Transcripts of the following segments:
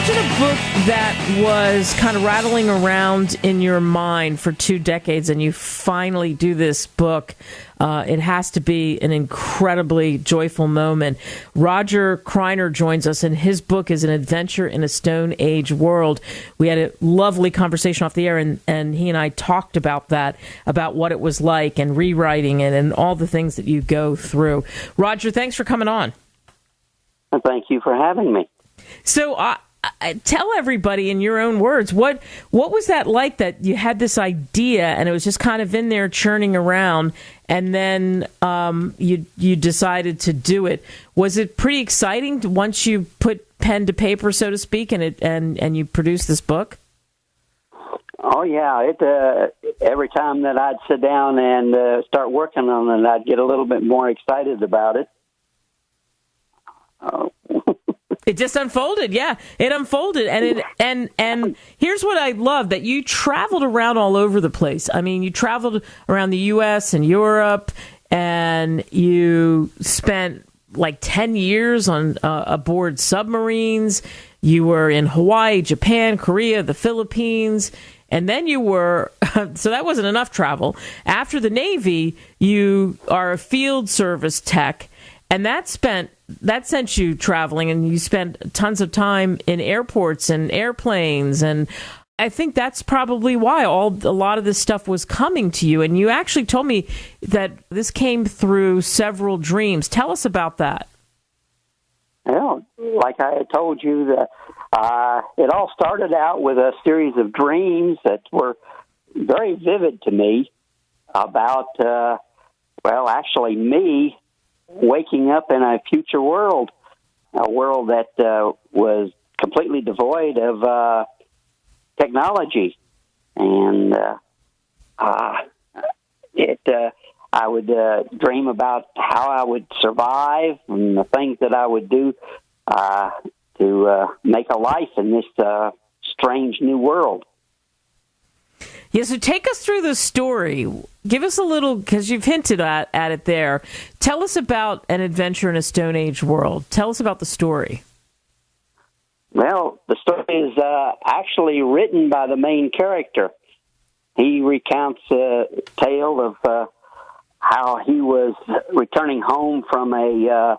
Imagine a book that was kind of rattling around in your mind for 2 decades, and you finally do this book. It has to be an incredibly joyful moment. Roger Criner joins us, and his book is An Adventure in a Stone Age World. We had a lovely conversation off the air, and he and I talked about that, about what it was like and rewriting it and all the things that you go through. Roger, thanks for coming on. Thank you for having me. So tell everybody in your own words, what was that like, that you had this idea and it was just kind of in there churning around, and then you decided to do it? Was it pretty exciting once you put pen to paper, so to speak, and you produced this book? Oh, yeah. Every time that I'd sit down and start working on it, I'd get a little bit more excited about it. It just unfolded, yeah. It unfolded, and here's what I love: that you traveled around all over the place. I mean, you traveled around the U.S. and Europe, and you spent like 10 years on aboard submarines. You were in Hawaii, Japan, Korea, the Philippines, and then you were. So that wasn't enough travel. After the Navy, you are a field service tech. And that sent you traveling, and you spent tons of time in airports and airplanes. And I think that's probably why a lot of this stuff was coming to you. And you actually told me that this came through several dreams. Tell us about that. Well, like I had told you, that it all started out with a series of dreams that were very vivid to me about, actually me waking up in a future world, a world that was completely devoid of technology. And I would dream about how I would survive and the things that I would do to make a life in this strange new world. Yeah, so take us through the story. Give us a little, because you've hinted at it there. Tell us about An Adventure in a Stone Age World. Tell us about the story. Well, the story is actually written by the main character. He recounts a tale of how he was returning home from a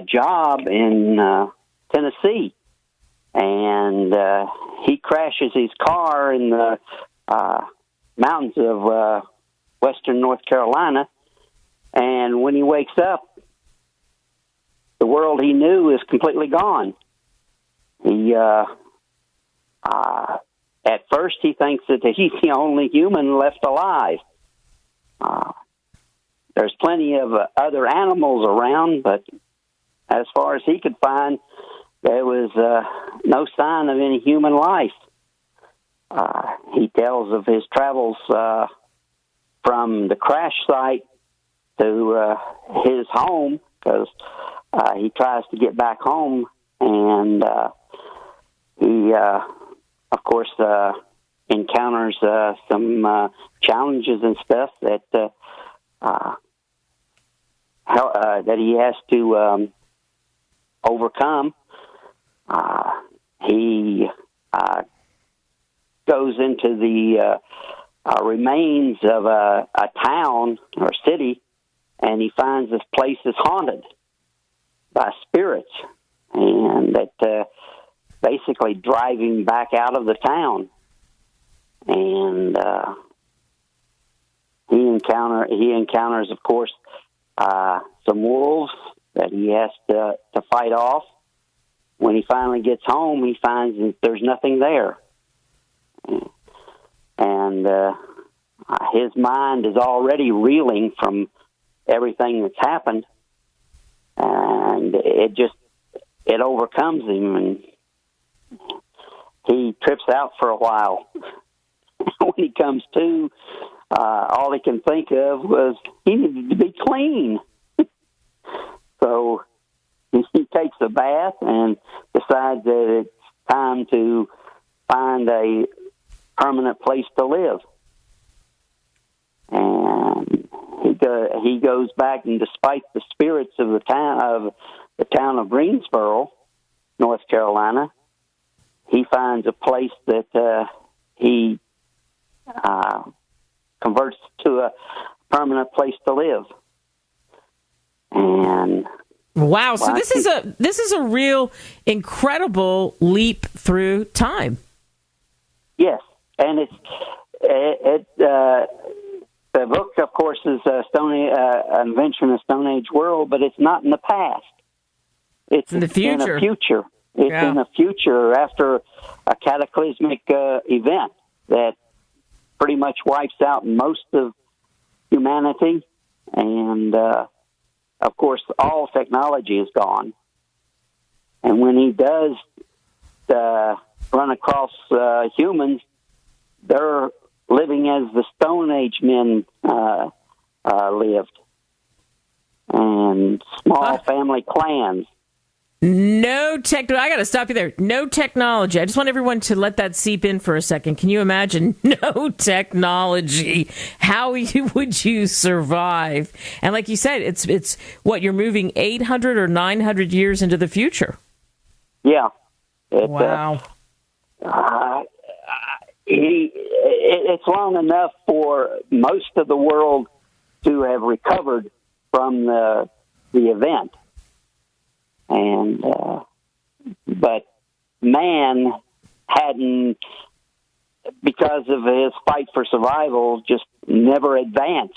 job in Tennessee, and he crashes his car in the mountains of western North Carolina, and when he wakes up, the world he knew is completely gone. He, at first, he thinks that he's the only human left alive. There's plenty of other animals around, but as far as he could find, there was no sign of any human life. He tells of his travels from the crash site to his home, because he tries to get back home, and he, of course, encounters some challenges and stuff that that he has to overcome. He goes into the remains of a town or city, and he finds this place is haunted by spirits, and that basically drive him back out of the town. And he encounters, of course, some wolves that he has to fight off. When he finally gets home, he finds that there's nothing there. And his mind is already reeling from everything that's happened, and it overcomes him, and he trips out for a while. When he comes to, all he can think of was he needed to be clean. So he takes a bath and decides that it's time to find a permanent place to live. And he goes back, and despite the spirits of the town of Greensboro, North Carolina, he finds a place that he converts to a permanent place to live. And wow, so this is a real incredible leap through time. Yes, and the book, of course, is Adventure in a Stone Age World, but it's not in the past. It's in the future. It's in the future after a cataclysmic event that pretty much wipes out most of humanity, and of course, all technology is gone. And when he does run across humans, they're living as the Stone Age men lived, and small family clans. I got to stop you there. No technology. I just want everyone to let that seep in for a second. Can you imagine no technology? How would you survive? And like you said, it's what, you're moving 800 or 900 years into the future. Yeah. Wow. It's long enough for most of the world to have recovered from the event. And but man hadn't, because of his fight for survival, just never advanced.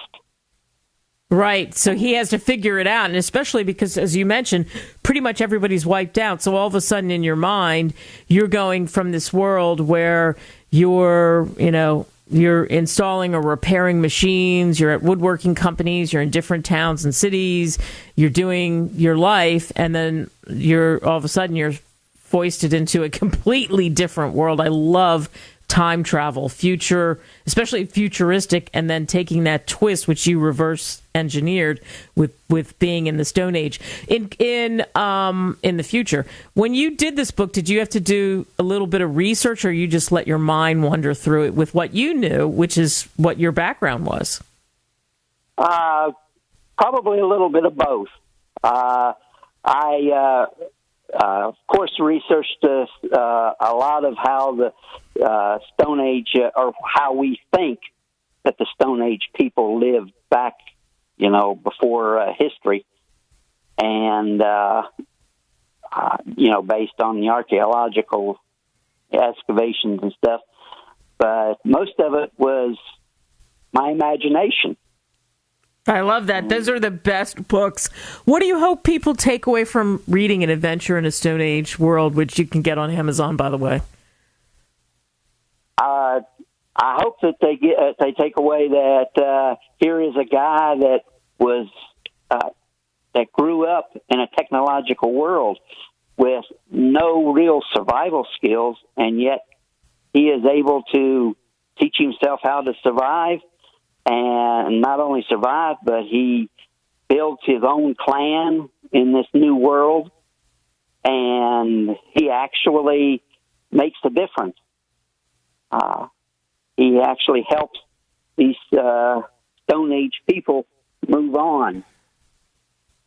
Right. So he has to figure it out. And especially because, as you mentioned, pretty much everybody's wiped out. So all of a sudden in your mind, you're going from this world where you're installing or repairing machines, you're at woodworking companies, you're in different towns and cities, you're doing your life, and then all of a sudden you're foisted into a completely different world. I love time travel, especially futuristic, and then taking that twist, which you reverse engineered with being in the Stone Age in the future. When you did this book, did you have to do a little bit of research, or you just let your mind wander through it with what you knew, which is what your background was? Probably a little bit of both. I of course, researched a lot of how the Stone Age, or how we think that the Stone Age people lived back, before history, and based on the archaeological excavations and stuff. But most of it was my imagination. I love that. Those are the best books. What do you hope people take away from reading An Adventure in a Stone Age World, which you can get on Amazon, by the way? I hope that they take away that here is a guy that was that grew up in a technological world with no real survival skills, and yet he is able to teach himself how to survive. And not only survive, but he builds his own clan in this new world, and he actually makes a difference. He actually helps these Stone Age people move on.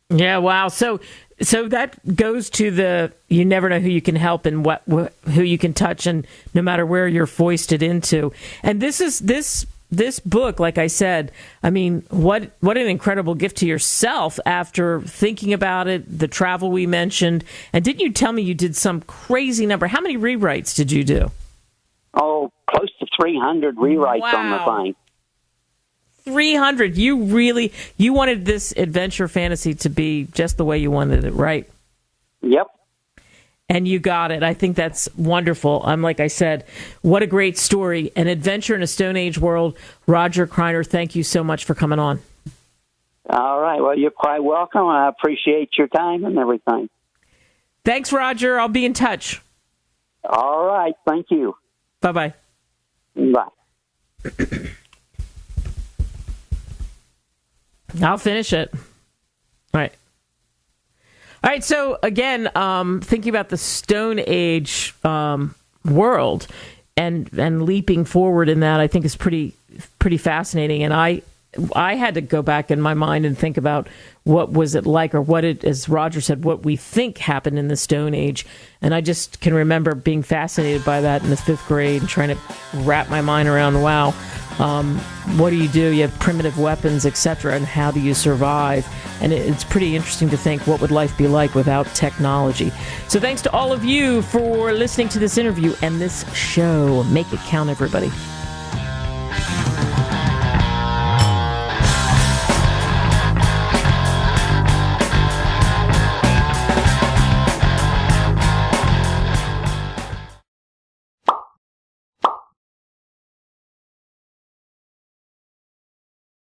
Yeah, wow. So that goes to you never know who you can help and who you can touch, and no matter where you're foisted into. And this book, like I said, I mean, what an incredible gift to yourself after thinking about it, the travel we mentioned. And didn't you tell me you did some crazy number? How many rewrites did you do? Oh, close to 300 rewrites on the thing. 300. You wanted this adventure fantasy to be just the way you wanted it, right? Yep. And you got it. I think that's wonderful. Like I said, what a great story. An Adventure in a Stone Age World. Roger Criner, thank you so much for coming on. All right. Well, you're quite welcome. I appreciate your time and everything. Thanks, Roger. I'll be in touch. All right. Thank you. Bye-bye. Bye. I'll finish it. All right, so again, thinking about the Stone Age world and leaping forward in that, I think is pretty fascinating. And I had to go back in my mind and think about what was it like, or what it, as Roger said, what we think happened in the Stone Age. And I just can remember being fascinated by that in the 5th grade and trying to wrap my mind around, wow, what do? You have primitive weapons, etc., and how do you survive? And it's pretty interesting to think, what would life be like without technology? So thanks to all of you for listening to this interview and this show. Make it count, everybody.